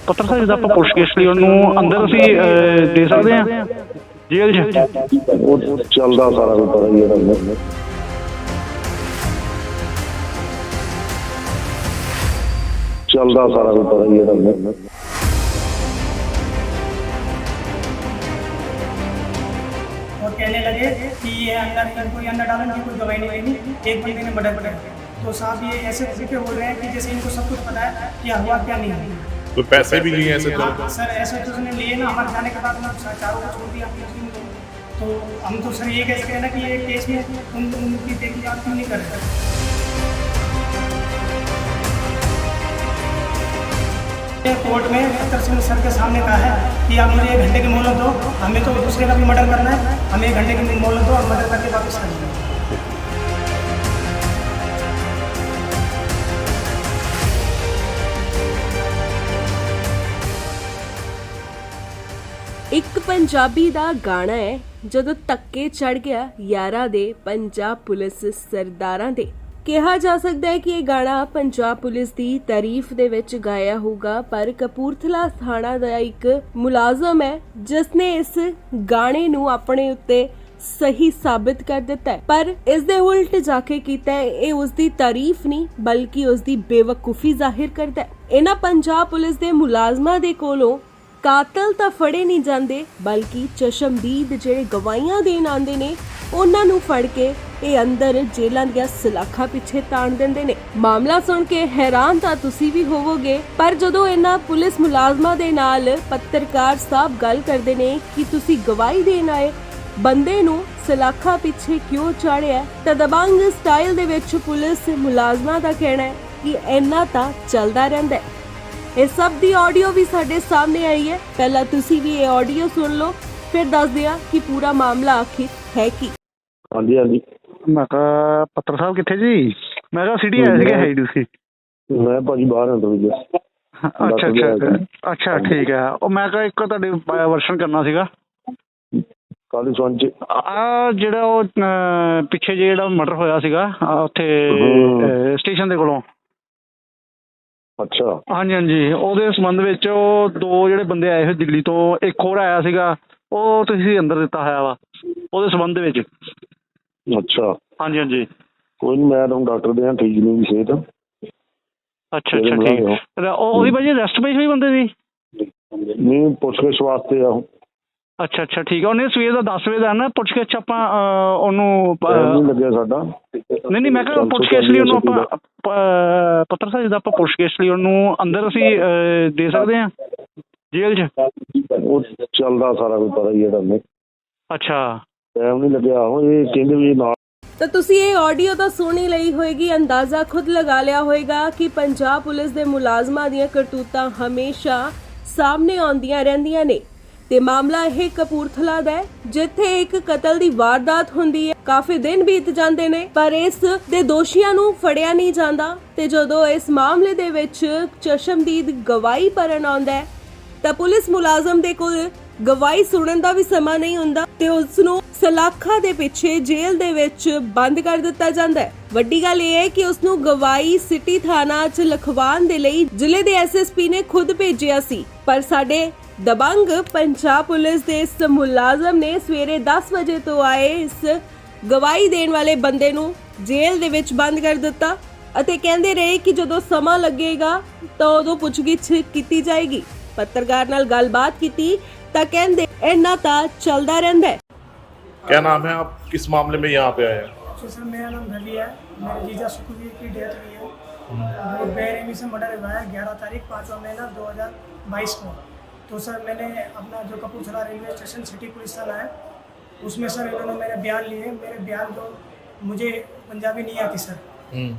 ਪੱਤਰ ਸਾਹਿਬ ਦਾ ਆਪਾਂ ਪੁੱਛਗਿੱਛ ਲਈ ਉਹਨੂੰ ਅੰਦਰ ਅਸੀਂ ਦੇ ਸਕਦੇ ਹਾਂ ਜੇਲ੍ਹ 'ਚ? ਉਹ ਚੱਲਦਾ ਸਾਰਾ ਕੁਝ ਪਤਾ ਹੀ ਹੈ ਤੁਹਾਨੂੰ। ਚੱਲਦਾ ਸਾਰਾ ਕੁਝ ਪਤਾ ਹੀ ਹੈ ਤੁਹਾਨੂੰ। और कहने लगे कि ये अंदर कोई अंदर डालने की कोई दवाई नहीं लेनी, एक बंदे ने मर्डर कर दिया। तो साहब ये ऐसे तरीके बोल रहे हैं कि जैसे इनको सब कुछ पता है कि हुआ क्या नहीं हुआ। तो पैसे भी लिए ऐसे तो? सर ऐसे तो उसने लिए ना, हमारे जाने के बाद ना चारों को छोड़ दिया अपनी टीम को। तो हम तो सर ये कह सकते हैं ना कि ये केस में उनकी तहकीकात क्यों नहीं कर रहे। कोर्ट में पत्थर सिंह सर के सामने कहा है कि आप मुझे 1 घंटे की मोहलत दो, हमें तो दूसरे का भी मर्डर करना है, हमें 1 घंटे की मोहलत दो और मर्डर करके वापस आ जाइए। ਇੱਕ ਪੰਜਾਬੀ ਦਾ ਗਾਣਾ ਹੈ, ਜਦੋਂ ਧੱਕੇ ਚੜ ਗਿਆ ਯਾਰਾਂ ਦੇ ਪੰਜਾਬ ਪੁਲਿਸ ਸਰਦਾਰਾਂ ਦੇ। ਕਿਹਾ ਜਾ ਸਕਦਾ ਹੈ ਕਿ ਇਹ ਗਾਣਾ ਪੰਜਾਬ ਪੁਲਿਸ ਦੀ ਤਾਰੀਫ ਦੇ ਵਿੱਚ ਗਾਇਆ ਹੋਊਗਾ, ਪਰ ਕਪੂਰਥਲਾ ਥਾਣਾ ਦਾ ਇੱਕ ਮੁਲਾਜ਼ਮ ਹੈ ਜਿਸ ਨੇ ਇਸ ਗਾਣੇ ਨੂੰ ਆਪਣੇ ਉੱਤੇ ਸਹੀ ਸਾਬਿਤ ਕਰ ਦਿੱਤਾ ਹੈ, ਪਰ ਇਸ ਦੇ ਉਲਟ ਜਾ ਕੇ ਕੀਤਾ ਹੈ। ਇਹ ਉਸ ਦੀ ਤਾਰੀਫ ਨਹੀਂ ਬਲਕਿ ਉਸ ਦੀ ਬੇਵਕੂਫੀ ਜ਼ਾਹਿਰ ਕਰਦਾ ਹੈ। ਇਹਨਾਂ ਪੰਜਾਬ ਪੁਲਿਸ ਦੇ ਮੁਲਾਜ਼ਮਾਂ ਦੇ ਕੋਲੋਂ ਕਾਤਲ ਤਾਂ ਫੜੇ ਨਹੀਂ ਜਾਂਦੇ ਬਲਕਿ ਚਸ਼ਮਦੀਦ ਜਿਹੜੇ ਗਵਾਹੀਆਂ ਦੇਣ ਆਉਂਦੇ ਨੇ ਉਹਨਾਂ ਨੂੰ ਫੜ ਕੇ ਇਹ ਅੰਦਰ ਜੇਲ੍ਹਾਂ ਦੀਆਂ ਸਲਾਖਾਂ ਪਿੱਛੇ ਤਾਣ ਦਿੰਦੇ ਨੇ। ਮਾਮਲਾ ਸੁਣ ਕੇ ਹੈਰਾਨ ਤਾਂ ਤੁਸੀਂ ਵੀ ਹੋਵੋਗੇ, ਪਰ ਜਦੋਂ ਇਹਨਾਂ ਪੁਲਿਸ ਮੁਲਾਜ਼ਮਾਂ ਦੇ ਨਾਲ ਪੱਤਰਕਾਰ ਸਾਹਿਬ ਗੱਲ ਕਰਦੇ ਨੇ ਕਿ ਤੁਸੀਂ ਗਵਾਹੀ ਦੇਣ ਆਏ ਬੰਦੇ ਨੂੰ ਸਲਾਖਾਂ ਪਿੱਛੇ ਕਿਉਂ ਚਾੜਿਆ, ਤਾਂ ਦਬੰਗ ਸਟਾਈਲ ਦੇ ਵਿੱਚ ਪੁਲਿਸ ਮੁਲਾਜ਼ਮਾਂ ਦਾ ਕਹਿਣਾ ਹੈ ਕਿ ਇੰਨਾ ਤਾਂ ਚੱਲਦਾ ਰਹਿੰਦਾ ਹੈ। ਇਹ ਸਭ ਦੀ ਆਡੀਓ ਵੀ ਸਾਡੇ ਸਾਹਮਣੇ ਆਈ ਹੈ, ਪਹਿਲਾਂ ਤੁਸੀਂ ਵੀ ਇਹ ਆਡੀਓ ਸੁਣ ਲਓ, ਫਿਰ ਦੱਸਦੇ ਹਾਂ ਕਿ ਪੂਰਾ ਮਾਮਲਾ ਆਖਿਰ ਹੈ ਕੀ। ਹਾਂਜੀ ਹਾਂਜੀ। ਮੈਂ ਕਿਹਾ ਪੱਤਰ ਸਾਹਿਬ ਕਿੱਥੇ ਜੀ? ਮੈਂ ਕਿਹਾ ਸਿਟੀ ਆਇਆ ਸੀਗਾ ਹੈ ਤੁਸੀਂ? ਮੈਂ ਭਾਜੀ ਬਾਹਰ ਹਾਂ ਥੋੜ੍ਹੀ ਜਿਹੀ। ਅੱਛਾ ਅੱਛਾ ਅੱਛਾ ਠੀਕ ਹੈ। ਉਹ ਮੈਂ ਕਿਹਾ ਇੱਕ ਤੁਹਾਡੇ ਵਰਸ਼ਨ ਕਰਨਾ ਸੀਗਾ ਕਾਹਦੇ ਸੰਬੰਧ 'ਚ? ਜਿਹੜਾ ਉਹ ਪਿੱਛੇ ਜਿਹੜਾ ਮਰਡਰ ਹੋਇਆ ਸੀਗਾ ਉੱਥੇ ਸਟੇਸ਼ਨ ਦੇ ਕੋਲੋਂ। ਅੱਛਾ ਹਾਂਜੀ ਹਾਂਜੀ, ਉਹਦੇ ਸੰਬੰਧ ਵਿੱਚ ਉਹ 2 ਜਿਹੜੇ ਬੰਦੇ ਆਏ ਹੋਏ ਦਿੱਲੀ ਤੋਂ, ਇੱਕ ਹੋਰ ਆਇਆ ਸੀਗਾ, ਉਹ ਤੁਸੀਂ ਅੰਦਰ ਦਿੱਤਾ ਹੋਇਆ ਵਾ ਉਹਦੇ ਸੰਬੰਧ ਵਿੱਚ। ਅੱਛਾ ਹਾਂਜੀ ਹਾਂਜੀ ਕੋਈ ਨਹੀਂ, ਮੈਂ ਤੁਹਾਨੂੰ ਡਾਕਟਰ ਦੇ ਠੀਕ ਨਹੀਂ ਵੀ ਸਿਹਤ। ਅੱਛਾ ਅੱਛਾ ਠੀਕ। ਉਹੀ ਭਾਜੀ ਅਰੈਸਟ ਪਈ ਹੋਈ ਬੰਦੇ ਦੀ? ਨਹੀਂ ਪੁੱਛਗਿੱਛ ਵਾਸਤੇ ਆ ਉਹ। ਅੱਛਾ ਅੱਛਾ ਠੀਕ ਆ। ਉਹਨੇ ਸਵੇਰ ਦਾ 10 ਵਜੇ ਦਾ ਨਾ ਪੁੱਛਗਿੱਛ ਆਪਾਂ ਉਹਨੂੰ ਨਹੀਂ ਲੱਗਿਆ ਸਾਡਾ। ਨਹੀਂ ਮੈਂ ਕਿਹਾ ਪੁੱਛਗਿੱਛ ਲਈ ਉਹਨੂੰ ਆਪਾਂ ਪੱਤਰ ਸਾਹਿਬ ਦਾ ਆਪਾਂ ਪੁੱਛਗਿੱਛ ਲਈ ਉਹਨੂੰ ਅੰਦਰ ਅਸੀਂ ਦੇ ਸਕਦੇ ਹਾਂ ਜੇਲ੍ਹ 'ਚ? ਉਹ ਚੱਲਦਾ ਸਾਰਾ ਕੁਝ ਪਤਾ ਹੀ ਹੈ ਤੁਹਾਨੂੰ। ਅੱਛਾ ਟਾਈਮ ਨਹੀਂ ਲੱਗਿਆ। ਉਹ ਇਹ ਕਹਿੰਦੇ ਵੀ ਨਾਲ। ਤਾਂ ਤੁਸੀਂ ਇਹ ਆਡੀਓ ਤਾਂ ਸੁਣੀ ਲਈ ਹੋਏਗੀ, ਅੰਦਾਜ਼ਾ ਖੁਦ ਲਗਾ ਲਿਆ ਹੋਏਗਾ ਕਿ ਪੰਜਾਬ ਪੁਲਿਸ ਦੇ ਮੁਲਾਜ਼ਮਾਂ ਦੀਆਂ ਕਰਤੂਤਾਂ ਹਮੇਸ਼ਾ ਸਾਹਮਣੇ ਆਉਂਦੀਆਂ ਰਹਿੰਦੀਆਂ ਨੇ। ਤੇ ਮਾਮਲਾ ਇਹ ਕਪੂਰਥਲਾ ਦਾ ਹੈ, ਜਿੱਥੇ ਇੱਕ ਕਤਲ ਦੀ ਵਾਰਦਾਤ ਹੁੰਦੀ ਹੈ। ਕਾਫੀ ਦਿਨ ਬੀਤ ਜਾਂਦੇ ਨੇ ਪਰ ਇਸ ਦੇ ਦੋਸ਼ੀਆਂ ਨੂੰ ਫੜਿਆ ਨਹੀਂ ਜਾਂਦਾ, ਤੇ ਜਦੋਂ ਇਸ ਮਾਮਲੇ ਦੇ ਵਿੱਚ ਚਸ਼ਮਦੀਦ ਗਵਾਹੀ ਭਰਨ ਆਉਂਦਾ ਹੈ ਤਾਂ ਪੁਲਿਸ ਮੁਲਾਜ਼ਮ ਦੇ ਕੋਲ ਗਵਾਹੀ ਸੁਣਨ ਦਾ ਵੀ ਸਮਾਂ ਨਹੀਂ ਹੁੰਦਾ ਤੇ ਉਸ ਨੂੰ ਸਲਾਖਾਂ ਦੇ ਪਿੱਛੇ ਜੇਲ੍ਹ ਦੇ ਵਿੱਚ ਬੰਦ ਕਰ ਦਿੱਤਾ ਜਾਂਦਾ ਹੈ। ਵੱਡੀ ਗੱਲ ਇਹ ਹੈ ਕਿ ਉਸ ਨੂੰ ਗਵਾਹੀ ਸਿਟੀ ਥਾਣਾ 'ਚ ਲਿਖਵਾਉਣ ਦੇ ਲਈ ਜ਼ਿਲ੍ਹੇ ਦੇ ਐਸਐਸਪੀ ਨੇ ਖੁਦ ਭੇਜਿਆ ਸੀ, ਪਰ ਸਾਡੇ ਦਬੰਗ ਪੰਜਾਬ ਪੁਲਿਸ ਦੇ ਇਸ ਮੁਲਾਜ਼ਮ ਨੇ ਸਵੇਰੇ 10 ਵਜੇ ਤੋਂ ਆਏ ਇਸ ਗਵਾਹੀ ਦੇਣ ਵਾਲੇ ਬੰਦੇ ਨੂੰ ਜੇਲ੍ਹ ਦੇ ਵਿੱਚ ਬੰਦ ਕਰ ਦਿੱਤਾ ਅਤੇ ਕਹਿੰਦੇ ਰਹੇ ਕਿ ਜਦੋਂ ਸਮਾਂ ਲੱਗੇਗਾ ਤਾਂ ਉਦੋਂ ਪੁੱਛਗਿੱਛ ਕੀਤੀ ਜਾਏਗੀ। ਪੱਤਰਕਾਰ ਨਾਲ ਗੱਲਬਾਤ ਕੀਤੀ ਤਾਂ ਕਹਿੰਦੇ ਇੰਨਾ ਤਾਂ ਚੱਲਦਾ ਰਹਿੰਦਾ ਹੈ। क्या नाम है? आप किस मामले में यहाँ पे आए हैं? सर मेरा नाम रवि है, मेरे जीजा सुखवीर की डेथ हुई है। वो बेरहमी से मर्डर हुआ है 11 तारीख 5वां महीना 2022 को। तो सर मैंने अपना जो Kapurthala railway station city police थाना है उसमें सर इन्होंने मेरे बयान लिए। मेरे बयान जो मुझे पंजाबी नहीं आती सर,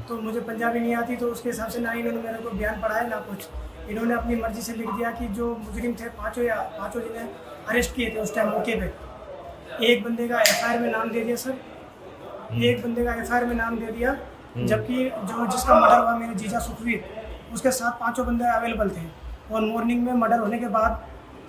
तो मुझे पंजाबी नहीं आती, तो उसके हिसाब से ना इन्होंने मेरे को बयान पढ़ा है ना कुछ। इन्होंने अपनी मर्जी से लिख दिया कि जो मुजरिम थे पाँचों जिन्हें अरेस्ट किए थे उस टाइम मौके पे, एक बंदे का एफआईआर में नाम दे दिया सर, एक बंदे का एफआईआर में नाम दे दिया, जबकि जो जिसका मर्डर हुआ मेरे जीजा सुखवीर उसके साथ 5 बंदे अवेलेबल थे। और मॉर्निंग में मर्डर होने के बाद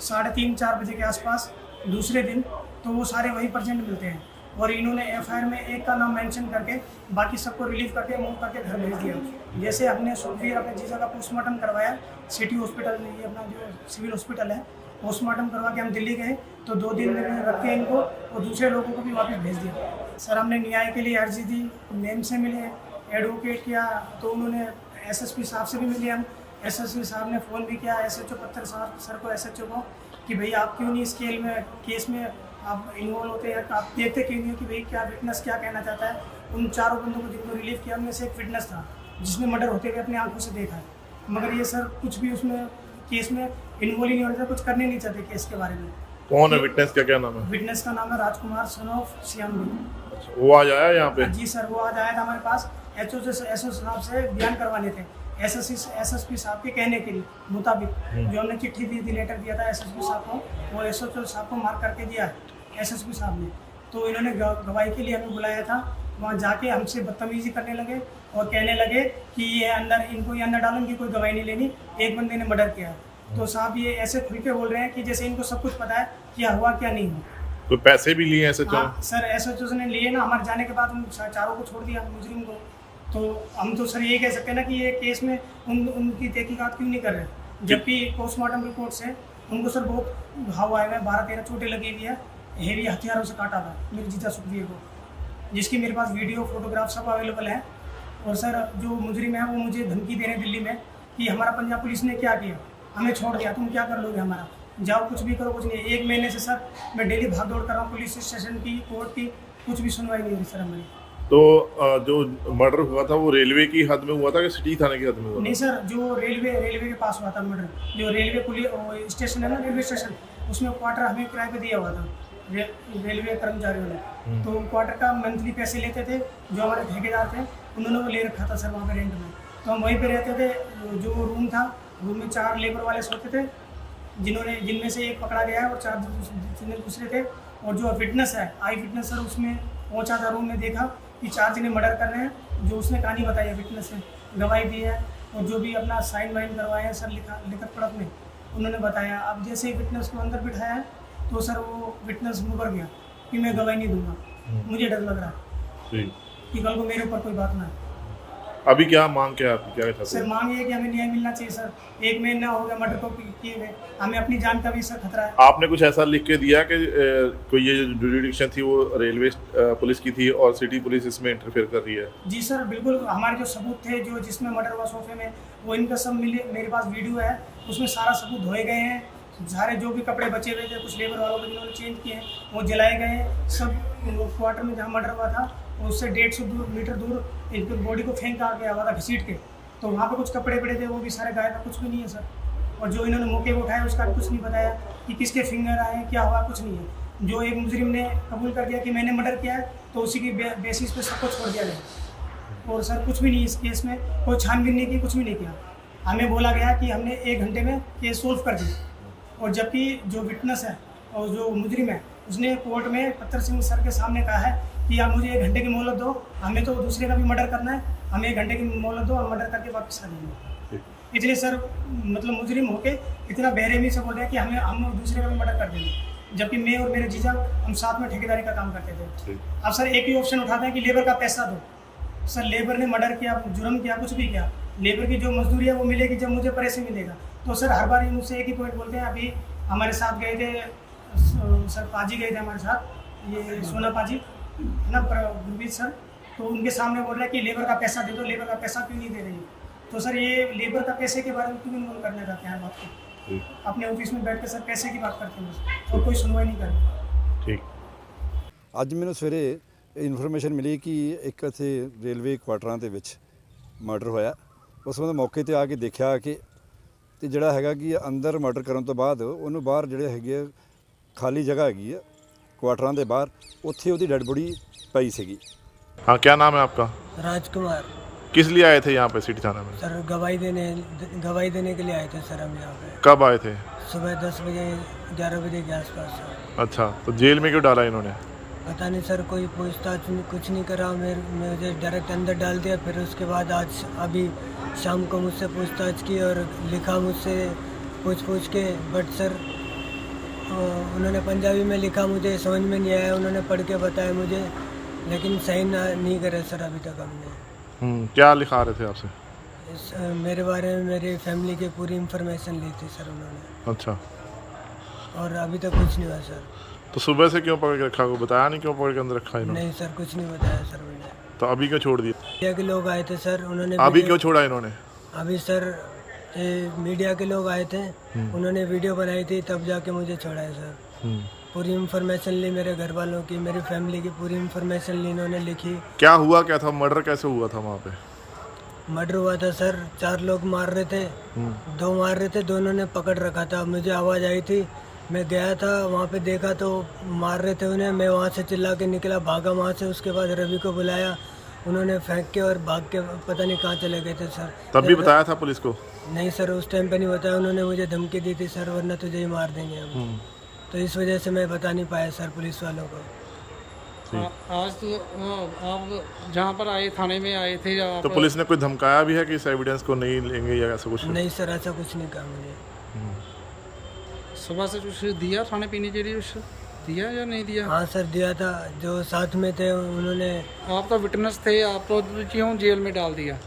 3:30-4 बजे के आसपास दूसरे दिन तो वो सारे वहीं प्रेजेंट मिलते हैं। और इन्होंने एफआईआर में एक का नाम मेंशन करके बाकी सबको रिलीव करके मूव करके घर भेज दिया। जैसे हमने सुखबीर अपने जीजा का पोस्टमार्टम करवाया सिटी हॉस्पिटल में, ये अपना जो सिविल हॉस्पिटल है, पोस्टमार्टम करवा के हम दिल्ली गए तो 2 दिन में रख के इनको और दूसरे लोगों को भी वापस भेज दिया। सर हमने न्याय के लिए अर्जी दी, नेम से मिले, एडवोकेट किया, तो उन्होंने एसएसपी साहब से भी मिले हम। एसएसपी साहब ने फ़ोन भी किया एसएचओ पत्थर साहब सर को, एसएचओ को, कि भाई आप क्यों नहीं इस केस में आप इन्वॉल्व होते हैं, आप देखते क्यों नहीं हो कि भाई क्या विटनेस क्या कहना चाहता है। उन चारों बंदों को जिनको रिलीव किया उनमें से एक विटनेस था जिसने मर्डर होते हुए अपनी आंखों से देखा है, मगर ये सर कुछ भी उसमें केस में इन्वॉल्व ही नहीं होता, कुछ करने नहीं चाहते केस के बारे में। कौन है विटनेस का, क्या नाम है? विटनेस का नाम है राजकुमार सन ऑफ श्याम। वो आज आया यहाँ पे? जी सर, वो आज आया था हमारे पास एसओ साहब से बयान करवाने थे, एसएसपी साहब के कहने के मुताबिक जो हमने चिट्ठी दी थी, लेटर दिया था एसएसपी साहब को, वो एसओ साहब को मार्क करके दिया है एसएसपी साहब ने। तो इन्होंने गवाही के लिए हमें बुलाया था, वहाँ जाके हमसे बदतमीजी करने लगे और कहने लगे कि ये अंदर इनको ये अंदर डालो, इनकी कोई गवाही नहीं लेनी, एक बंदे ने मर्डर किया है। तो साहब ये ऐसे खुल के बोल रहे हैं कि जैसे इनको सब कुछ पता है क्या हुआ क्या नहीं हुआ। तो पैसे भी लिए ऐसे? हाँ सर, एसएचओ ने लिए ना, हमारे जाने के बाद उन चारों को छोड़ दिया मुजरिम को। तो हम तो सर ये कह सकते हैं ना कि ये केस में उनकी तहकीकात क्यों नहीं कर रहे, जबकि पोस्टमार्टम रिपोर्ट से उनको सर बहुत घाव आए हुए हैं, 12-13 चोटें लगी हुई है, हेवी हथियारों से काटा था मेरे जीजा सुखबीर को, जिसकी मेरे पास वीडियो फोटोग्राफ सब अवेलेबल है। और सर जो मुजरिम है वो मुझे धमकी दे रहे हैं दिल्ली में कि हमारा पंजाब पुलिस ने क्या किया, हमें छोड़ दिया, तुम क्या कर लोगे, हमारा जाओ कुछ भी करो, कुछ नहीं। 1 महीने से सर मैं डेली भाग दौड़ कर रहा हूँ, पुलिस स्टेशन की, कोर्ट की, कुछ भी सुनवाई नहीं हुई सर हमारी। तो जो मर्डर हुआ था वो रेलवे की हद में हुआ था कि सिटी थाने की हद में हुआ था? नहीं सर, जो रेलवे के पास हुआ था मर्डर, जो रेलवे पुलिस स्टेशन है ना, रेलवे स्टेशन, उसमें क्वार्टर हमें किराए पे दिया हुआ था रेलवे कर्मचारियों ने। तो क्वार्टर का मंथली पैसे लेते थे, जो हमारे ठेकेदार थे उन्होंने वो ले रखा था सर वहाँ पे रेंट में। तो हम वहीं पे रहते थे, जो रूम था, रूम में 4 लेबर वाले सोते थे, जिनमें से एक पकड़ा गया है और 4 दूसरे थे। और जो विटनेस है, आई विटनेस सर, उसमें पहुँचा था रूम में, देखा कि 4 जने मर्डर कर रहे हैं, जो उसने कहानी बताई है, विटनेस ने गवाही दी है, और जो भी अपना साइन वाइन करवाए हैं सर लिखत पढ़त में, उन्होंने बताया। अब जैसे ही विटनेस को अंदर बिठाया तो सर वो विटनेस मुकर गया कि मैं गवाही नहीं दूंगा, मुझे डर लग रहा है कि कल को मेरे ऊपर कोई बात ना है। अभी क्या मांग क्या आपकी, क्या चाहते सर हैं? मांग ये है कि हमें न्याय मिलना चाहिए सर। 1 महीना हो गया मर्डर को किए हुए, हमें अपनी जान का भी सर खतरा है। आपने कुछ ऐसा लिख के दिया कि कोई ये जुरिडिक्शन थी वो रेलवे पुलिस की थी और सिटी पुलिस इसमें इंटरफेयर कर रही है? जी सर बिल्कुल, हमारे जो सबूत थे, जो जिसमें मर्डर हुआ सोफे में, वो इनका सब मिले, मेरे पास वीडियो है, उसमें सारा सबूत धोए गए हैं। सारे जो भी कपड़े बचे हुए थे कुछ लेबर वालों के जिन्होंने चेंज किए हैं वो जलाए गए हैं। सब क्वार्टर में जहाँ मर्डर हुआ था उससे 150 मीटर दूर एक बॉडी को फेंक आ गया हुआ था घसीट के, तो वहाँ पे कुछ कपड़े पड़े थे, वो भी सारे गायब, कुछ भी नहीं है सर। और जो इन्होंने मौके को उठाया उसका कुछ नहीं बताया कि किसके फिंगर आए, क्या हुआ, कुछ नहीं है। जो एक मुजरिम ने कबूल कर दिया कि मैंने मर्डर किया है, तो उसी की बेसिस पे सबको छोड़ दिया गया। और सर कुछ भी नहीं, इस केस में कोई छानबीन नहीं की, कुछ भी नहीं किया। हमें बोला गया कि हमने 1 घंटे में केस सोल्व कर दी, और जबकि जो विटनेस है और जो मुजरिम है उसने कोर्ट में पत्थर सिंह सर के सामने कहा है कि आप मुझे 1 घंटे की मोहलत दो, हमें तो दूसरे का भी मर्डर करना है, हमें 1 घंटे की मोहलत दो और मर्डर करके वापस आ जाएंगे। इसलिए सर मतलब मुजरिम होके इतना बेरहमी से बोल रहे हैं कि हम दूसरे का भी मर्डर कर देंगे, जबकि मैं और मेरे जीजा हम साथ में ठेकेदारी का काम करते थे। अब सर एक ही ऑप्शन उठाते हैं कि लेबर का पैसा दो। सर लेबर ने मर्डर किया, जुर्म किया, कुछ भी किया, लेबर की जो मजदूरी है वो मिलेगी जब मुझे पैसे मिलेगा। तो सर हर बार मुझसे एक ही पॉइंट बोलते हैं। अभी हमारे साथ गए थे सर, पाजी गए थे हमारे साथ, ये सोना पाजी है ना, गुरबीर सर, तो उनके सामने बोल रहे हैं कि लेबर का पैसा दे दो, लेबर का पैसा क्यों नहीं दे रही। तो सर ये लेबर का पैसे के बारे में क्यों इन्वॉल्व करना चाहते हैं बात को, अपने ऑफिस में बैठ के सर पैसे की बात करते हैं और कोई सुनवाई नहीं करती। ठीक। ਅੱਜ ਮੈਨੂੰ ਸਵੇਰੇ ਇਨਫੋਰਮੇਸ਼ਨ ਮਿਲੀ ਕਿ ਇੱਕ ਇੱਥੇ ਰੇਲਵੇ ਕੁਆਟਰਾਂ ਦੇ ਵਿੱਚ ਮਰਡਰ ਹੋਇਆ। ਉਸ ਵੇਲੇ ਮੌਕੇ ਤੇ ਆ ਕੇ ਦੇਖਿਆ ਕਿ ਤੇ ਜਿਹੜਾ ਹੈਗਾ ਕਿ ਅੰਦਰ ਮਰਡਰ ਕਰਨ ਤੋਂ ਬਾਅਦ ਉਹਨੂੰ ਬਾਹਰ ਜਿਹੜੇ ਹੈਗੇ ਖਾਲੀ ਜਗ੍ਹਾ ਹੈਗੀ ਆ ਕੁਆਟਰਾਂ ਦੇ ਬਾਹਰ, ਉੱਥੇ ਉਹਦੀ ਡੈਡ ਬੋਡੀ ਪਈ ਸੀਗੀ। हाँ, क्या नाम है आपका? राजकुमार। किस लिए आए थे यहाँ पे सिटी थाना में? सर गवाही देने के लिए आए थे सर हम यहाँ पे। कब आए थे? सुबह 10 बजे 11 बजे के आसपास सर। अच्छा, तो जेल में क्यों डाला इन्होंने? पता नहीं सर, कोई पूछताछ कुछ नहीं करा, मुझे डायरेक्ट अंदर डाल दिया। फिर उसके बाद आज अभी शाम को मुझसे पूछताछ की और लिखा मुझसे पूछ के, बट सर उन्होंने पंजाबी में लिखा, मुझे समझ में नहीं आया, उन्होंने पढ़ के बताया मुझे, लेकिन साइन नहीं करे सर अभी तक हमने। क्या लिखा रहे थे आपसे? मेरे बारे में मेरी फैमिली की पूरी इंफॉर्मेशन ली थी सर उन्होंने। अच्छा, और अभी तक कुछ नहीं हुआ सर। तो सुबह से क्यों पकड़ के रखा? को बताया नहीं क्यों पकड़ के अंदर रखा इन्होंने? नहीं सर, कुछ नहीं बताया सर मुझे। तो अभी क्यों छोड़ दिया? मीडिया के लोग आए थे सर, उन्होंने अभी क्यों छोड़ा इन्होंने? अभी सर ये मीडिया के लोग आए थे, उन्होंने वीडियो बनाई थी, तब जाके मुझे छोड़ा है सर। पूरी इंफॉर्मेशन ली मेरे घर वालों की, मेरी फैमिली की पूरी इंफॉर्मेशन ली, इन्होंने लिखी। क्या हुआ क्या था? मर्डर कैसे हुआ था वहाँ पे? मर्डर हुआ था सर, 4 लोग मार रहे थे, 2 मार रहे थे, दोनों ने पकड़ रखा था। मुझे आवाज़ आई थी, मैं गया था वहाँ पे, देखा तो मार रहे थे उन्हें। मैं वहाँ से चिल्ला के निकला, भागा वहाँ से। उसके बाद रवि को बुलाया, उन्होंने फेंक के और भाग के पता नहीं कहाँ चले गए थे सर। तब भी बताया था पुलिस को? नहीं सर, उस टाइम पे नहीं बताया, उन्होंने मुझे धमकी दी थी सर, वरना तुझे ही मार देंगे हम। तो इस वजह से मैं बता नहीं पाया सर पुलिस वालों को। आज तो आप जहाँ पर आए, थाने में आए थे या तो पुलिस ने कोई धमकाया भी है कि इस एविडेंस को नहीं लेंगे या ऐसा कुछ? नहीं सर, ऐसा कुछ नहीं कहा मुझे। सुबह से कुछ दिया खाने पीने के लिए, कुछ दिया या नहीं दिया? हाँ सर, दिया था। जो साथ में थे उन्होंने। आप तो विटनेस थे, आप तो क्यों जेल में डाल दिया?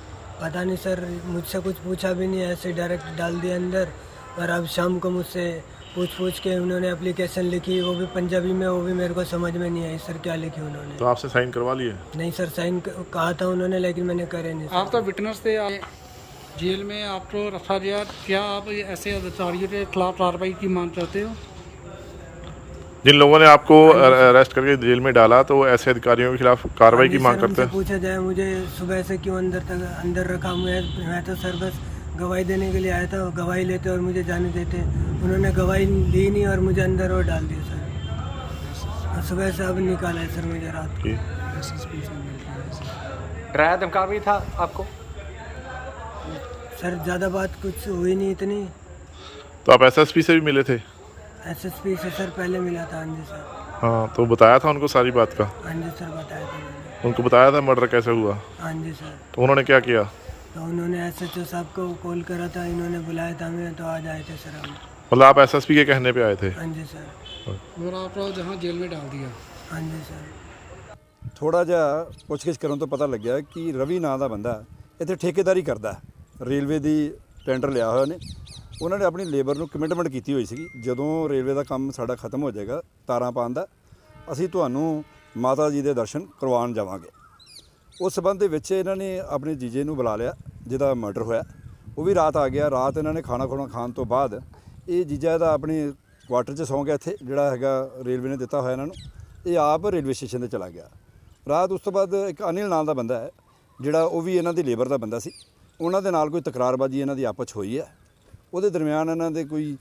पता नहीं सर, मुझसे कुछ पूछा भी नहीं, ऐसे डायरेक्ट डाल दिया अंदर। और अब शाम को मुझसे पूछ के उन्होंने एप्लीकेशन लिखी, वो भी पंजाबी में, वो भी मेरे को समझ में नहीं आई सर क्या लिखी उन्होंने। तो आपसे साइन करवा लिए? नहीं सर, साइन कहा था उन्होंने, लेकिन मैंने करे नहीं। आप तो विटनेस थे, जेल में आपको रखा गया। क्या आप ऐसे अधिकारियों के खिलाफ कार्रवाई की मांग करते हो? जिन लोगों ने आपको अरेस्ट करके जेल में डाला, तो ऐसे अधिकारियों के खिलाफ कार्रवाई की मांग करते हैं? पूछा जाए मुझे सुबह से क्यों अंदर रखा। मैं तो सर बस गवाही देने के लिए आया था, गवाही लेते और मुझे जाने देते। उन्होंने गवाही ली नहीं और मुझे अंदर और डाल दिया सर। और सुबह से अब निकाला है सर मुझे रात को। डराया धमका भी था आपको? सर ज़्यादा बात कुछ हुई नहीं इतनी। तो आप एसएसपी से भी मिले थे? एसएसपी से सर पहले मिला था। हाँ जी सर। हाँ, तो बताया था उनको सारी बात का? हाँ जी सर, बताया था मैंने। उनको बताया था मर्डर कैसे हुआ? हाँ जी सर। तो उन्होंने क्या किया? तो उन्होंने एसएचओ साहब को कॉल करा था, इन्होंने बुलाया था हमें, तो आज आए थे सर हम। मतलब आप एसएसपी के कहने पे आए थे? हाँ जी सर। और आपको जहाँ जेल में डाल दिया? हाँ जी सर। ਥੋੜਾ ਜਿਹਾ ਪੁੱਛਗਿੱਛ ਕਰਨ ਤੋਂ ਪਤਾ ਲੱਗਿਆ ਕਿ ਰਵੀ ਨਾਂ ਦਾ ਬੰਦਾ ਇੱਥੇ ਠੇਕੇਦਾਰੀ ਕਰਦਾ, ਰੇਲਵੇ ਦੀ ਟੈਂਡਰ ਲਿਆ ਹੋਇਆ ਨੇ। ਉਹਨਾਂ ਨੇ ਆਪਣੀ ਲੇਬਰ ਨੂੰ ਕਮਿਟਮੈਂਟ ਕੀਤੀ ਹੋਈ ਸੀਗੀ, ਜਦੋਂ ਰੇਲਵੇ ਦਾ ਕੰਮ ਸਾਡਾ ਖਤਮ ਹੋ ਜਾਏਗਾ ਤਾਰਾਂ ਪਾਉਣ ਦਾ, ਅਸੀਂ ਤੁਹਾਨੂੰ ਮਾਤਾ ਜੀ ਦੇ ਦਰਸ਼ਨ ਕਰਵਾਉਣ ਜਾਵਾਂਗੇ। ਉਸ ਸੰਬੰਧ ਦੇ ਵਿੱਚ ਇਹਨਾਂ ਨੇ ਆਪਣੇ ਜੀਜੇ ਨੂੰ ਬੁਲਾ ਲਿਆ ਜਿਹਦਾ ਮਰਡਰ ਹੋਇਆ। ਉਹ ਵੀ ਰਾਤ ਆ ਗਿਆ। ਰਾਤ ਇਹਨਾਂ ਨੇ ਖਾਣਾ ਖਾਣ ਤੋਂ ਬਾਅਦ ਇਹ ਜੀਜਾ ਇਹਦਾ ਆਪਣੇ ਕੁਆਟਰ 'ਚ ਸੌਂ ਗਿਆ, ਇੱਥੇ ਜਿਹੜਾ ਹੈਗਾ ਰੇਲਵੇ ਨੇ ਦਿੱਤਾ ਹੋਇਆ ਇਹਨਾਂ ਨੂੰ। ਇਹ ਆਪ ਰੇਲਵੇ ਸਟੇਸ਼ਨ 'ਤੇ ਚਲਾ ਗਿਆ ਰਾਤ। ਉਸ ਤੋਂ ਬਾਅਦ ਇੱਕ ਅਨਿਲ ਨਾਂ ਦਾ ਬੰਦਾ ਹੈ ਜਿਹੜਾ ਉਹ ਵੀ ਇਹਨਾਂ ਦੀ ਲੇਬਰ ਦਾ ਬੰਦਾ ਸੀ, ਉਹਨਾਂ ਦੇ ਨਾਲ ਕੋਈ ਤਕਰਾਰਬਾਜੀ ਇਹਨਾਂ ਦੀ ਆਪਸ 'ਚ ਹੋਈ ਹੈ। ਉਹਦੇ ਦਰਮਿਆਨ ਇਹਨਾਂ ਦੇ ਕੋਈ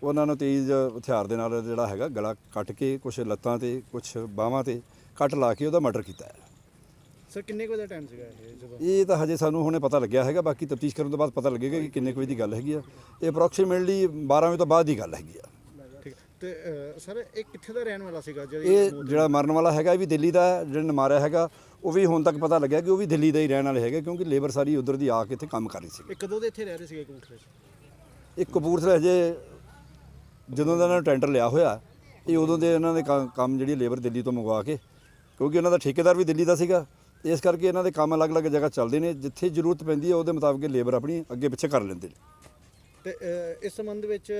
ਉਹਨਾਂ ਨੂੰ ਤੇਜ਼ ਹਥਿਆਰ ਦੇ ਨਾਲ ਜਿਹੜਾ ਹੈਗਾ ਗਲਾ ਕੱਟ ਕੇ, ਕੁਛ ਲੱਤਾਂ 'ਤੇ ਕੁਛ ਬਾਹਾਂ 'ਤੇ ਕੱਟ ਲਾ ਕੇ ਉਹਦਾ ਮਰਡਰ ਕੀਤਾ ਹੈ। ਸਰ ਕਿੰਨੇ ਕੁ ਦਾ ਟਾਈਮ ਸੀਗਾ ਇਹ ਜਦੋਂ? ਇਹ ਤਾਂ ਹਜੇ ਸਾਨੂੰ ਹੁਣੇ ਪਤਾ ਲੱਗਿਆ ਹੈਗਾ, ਬਾਕੀ ਤਫਤੀਸ਼ ਕਰਨ ਤੋਂ ਬਾਅਦ ਪਤਾ ਲੱਗੇਗਾ ਕਿ ਕਿੰਨੇ ਕੁ ਵਜੇ ਦੀ ਗੱਲ ਹੈਗੀ ਆ। ਇਹ ਅਪਰੋਕਸੀਮੇਟਲੀ 12 ਵਜੇ ਤੋਂ ਬਾਅਦ ਦੀ ਗੱਲ ਹੈਗੀ ਆ। ਠੀਕ ਤੇ ਸਰ ਇਹ ਕਿੱਥੇ ਦਾ ਰਹਿਣ ਵਾਲਾ ਸੀਗਾ? ਇਹ ਜਿਹੜਾ ਮਰਨ ਵਾਲਾ ਹੈਗਾ ਇਹ ਵੀ ਦਿੱਲੀ ਦਾ ਹੈ, ਜਿਹਨੇ ਮਾਰਿਆ ਹੈਗਾ ਉਹ ਵੀ ਹੁਣ ਤੱਕ ਪਤਾ ਲੱਗਿਆ ਕਿ ਉਹ ਵੀ ਦਿੱਲੀ ਦਾ ਹੀ ਰਹਿਣ ਵਾਲੇ ਹੈਗੇ, ਕਿਉਂਕਿ ਲੇਬਰ ਸਾਰੀ ਉਧਰ ਦੀ ਆ ਕੇ ਇੱਥੇ ਕੰਮ ਕਰ ਰਹੀ ਸੀ। ਇਹ ਕਦੋਂ ਦੇ ਇੱਥੇ ਰਹਿ ਰਹੇ ਸੀਗੇ ਕਪੂਰਥਲੇ 'ਚ? ਇਹ ਕਪੂਰਥਲੇ ਹਜੇ ਜਦੋਂ ਦਾ ਇਹਨਾਂ ਨੇ ਟੈਂਡਰ ਲਿਆ ਹੋਇਆ, ਇਹ ਉਦੋਂ ਦੇ ਇਹਨਾਂ ਦੇ ਕੰਮ ਜਿਹੜੀ ਲੇਬਰ ਦਿੱਲੀ ਤੋਂ ਮੰਗਵਾ ਕੇ, ਕਿਉਂਕਿ ਉਹਨਾਂ ਦਾ ਠੇਕੇਦਾਰ ਵੀ ਦਿੱਲੀ ਦਾ ਸੀਗਾ, ਇਸ ਕਰਕੇ ਇਹਨਾਂ ਦੇ ਕੰਮ ਅਲੱਗ-ਅਲੱਗ ਜਗ੍ਹਾ ਚੱਲਦੇ ਨੇ। ਜਿੱਥੇ ਜ਼ਰੂਰਤ ਪੈਂਦੀ ਹੈ ਉਹਦੇ ਮੁਤਾਬਕ ਲੇਬਰ ਆਪਣੀ ਅੱਗੇ ਪਿੱਛੇ ਕਰ ਲੈਂਦੇ ਨੇ। ਤੇ ਇਸ ਸੰਬੰਧ ਵਿੱਚ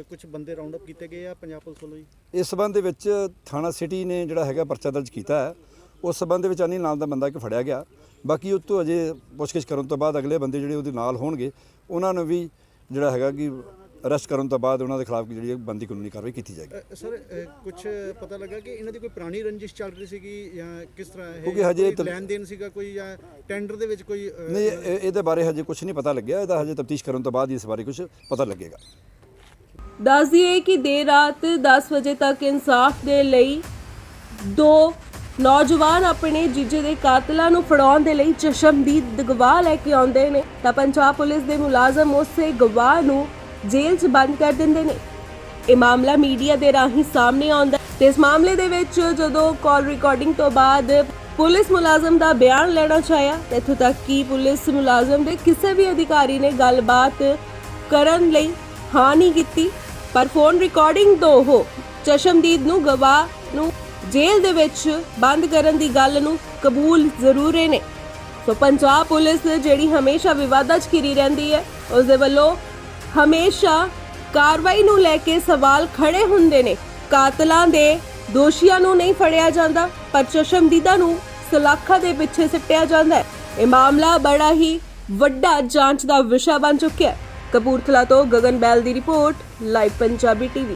ਕੁਝ ਬੰਦੇ ਰਾਉਂਡ ਅਪ ਕੀਤੇ ਗਏ ਆ ਪੰਜਾਬ ਪੁਲਿਸ ਵੱਲੋਂ ਜੀ? ਇਸ ਸੰਬੰਧ ਦੇ ਵਿੱਚ ਥਾਣਾ ਸਿਟੀ ਨੇ ਜਿਹੜਾ ਹੈਗਾ ਪਰਚਾ ਦਰਜ ਕੀਤਾ ਹੈ। ਉਸ ਸੰਬੰਧ ਦੇ ਵਿੱਚ ਅਨਿਲ ਨਾਮ ਦਾ ਬੰਦਾ ਇੱਕ ਫੜਿਆ ਗਿਆ। ਬਾਕੀ ਉਹ ਤੋਂ ਅਜੇ ਪੁੱਛਗਿੱਛ ਕਰਨ ਤੋਂ ਬਾਅਦ ਅਗਲੇ ਬੰਦੇ ਜਿਹੜੇ ਉਹਦੇ ਨਾਲ ਹੋਣਗੇ ਉਹਨਾਂ ਨੂੰ ਵੀ ਜਿਹੜਾ ਹੈਗਾ ਕਿ ਅਰੈਸਟ ਕਰਨ ਤੋਂ ਬਾਅਦ ਉਹਨਾਂ ਦੇ ਖਿਲਾਫ ਜਿਹੜੀ ਬੰਦੀ ਕਾਨੂੰਨੀ ਕਾਰਵਾਈ ਕੀਤੀ ਜਾਏਗੀ। ਸਰ ਕੁਝ ਪਤਾ ਲੱਗਾ ਕਿ ਇਹਨਾਂ ਦੀ ਕੋਈ ਪੁਰਾਣੀ ਰੰਜਿਸ਼ ਚੱਲ ਰਹੀ ਸੀਗੀ ਜਾਂ ਕਿਸ ਤਰ੍ਹਾਂ ਕਿਉਂਕਿ ਹਜੇ ਲੈਣ ਦੇਣ ਸੀਗਾ ਕੋਈ, ਜਾਂ ਟੈਂਡਰ ਦੇ ਵਿੱਚ ਕੋਈ? ਨਹੀਂ, ਇਹਦੇ ਬਾਰੇ ਹਜੇ ਕੁਝ ਨਹੀਂ ਪਤਾ ਲੱਗਿਆ। ਇਹਦਾ ਹਜੇ ਤਫਤੀਸ਼ ਕਰਨ ਤੋਂ ਬਾਅਦ ਇਸ ਬਾਰੇ ਕੁਝ ਪਤਾ ਲੱਗੇਗਾ। ਦੱਸ ਦਈਏ ਕਿ ਦੇਰ ਰਾਤ 10 ਵਜੇ ਤੱਕ ਇਨਸਾਫ ਦੇ ਲਈ 2 ਨੌਜਵਾਨ ਆਪਣੇ ਜੀਜੇ ਦੇ ਕਾਤਲਾਂ ਨੂੰ ਫੜਾਉਣ ਦੇ ਲਈ ਚਸ਼ਮਦੀਦ ਗਵਾਹ ਲੈ ਕੇ ਆਉਂਦੇ ਨੇ ਤਾਂ ਪੰਜਾਬ ਪੁਲਿਸ ਦੇ ਮੁਲਾਜ਼ਮ ਉਸੇ ਗਵਾਹ ਨੂੰ ਜੇਲ੍ਹ 'ਚ ਬੰਦ ਕਰ ਦਿੰਦੇ ਨੇ। ਇਹ ਮਾਮਲਾ ਮੀਡੀਆ ਦੇ ਰਾਹੀਂ ਸਾਹਮਣੇ ਆਉਂਦਾ ਤੇ ਇਸ ਮਾਮਲੇ ਦੇ ਵਿੱਚ ਜਦੋਂ ਕਾਲ ਰਿਕਾਰਡਿੰਗ ਤੋਂ ਬਾਅਦ ਪੁਲਿਸ ਮੁਲਾਜ਼ਮ ਦਾ ਬਿਆਨ ਲੈਣਾ ਚਾਹਿਆ ਤੇ ਇੱਥੋਂ ਤੱਕ ਕਿ ਪੁਲਿਸ ਮੁਲਾਜ਼ਮ ਦੇ ਕਿਸੇ ਵੀ ਅਧਿਕਾਰੀ ਨੇ ਗੱਲਬਾਤ ਕਰਨ ਲਈ ਹਾਂ ਨਹੀਂ ਕੀਤੀ ਪਰ ਫੋਨ ਰਿਕਾਰਡਿੰਗ ਤੋਂ ਉਹ ਚਸ਼ਮਦੀਦ ਨੂੰ ਗਵਾਹ ਨੂੰ ਜੇਲ੍ਹ ਦੇ ਵਿੱਚ ਬੰਦ ਕਰਨ ਦੀ ਗੱਲ ਨੂੰ ਕਬੂਲ ਜ਼ਰੂਰ ਰਹੇ ਨੇ। ਸੋ ਪੰਜਾਬ ਪੁਲਿਸ ਜਿਹੜੀ ਹਮੇਸ਼ਾ ਵਿਵਾਦਾਂ 'ਚ ਘਿਰੀ ਰਹਿੰਦੀ ਹੈ, ਉਸ ਦੇ ਵੱਲੋਂ ਹਮੇਸ਼ਾ ਕਾਰਵਾਈ ਨੂੰ ਲੈ ਕੇ ਸਵਾਲ ਖੜੇ ਹੁੰਦੇ ਨੇ। ਕਾਤਲਾਂ ਦੇ ਦੋਸ਼ੀਆਂ ਨੂੰ ਨਹੀਂ ਫੜਿਆ ਜਾਂਦਾ, ਪਰ ਚਸ਼ਮਦੀਦਾਂ ਨੂੰ ਸਲਾਖਾਂ ਦੇ ਪਿੱਛੇ ਸਿੱਟਿਆ ਜਾਂਦਾ ਹੈ। ਇਹ ਮਾਮਲਾ ਬੜਾ ਹੀ ਵੱਡਾ ਜਾਂਚ ਦਾ ਵਿਸ਼ਾ ਬਣ ਚੁੱਕਿਆ ਹੈ। ਕਪੂਰਥਲਾ ਤੋਂ ਗਗਨ ਬੈਲ ਦੀ ਰਿਪੋਰਟ, ਲਾਈਵ ਪੰਜਾਬੀ ਟੀਵੀ।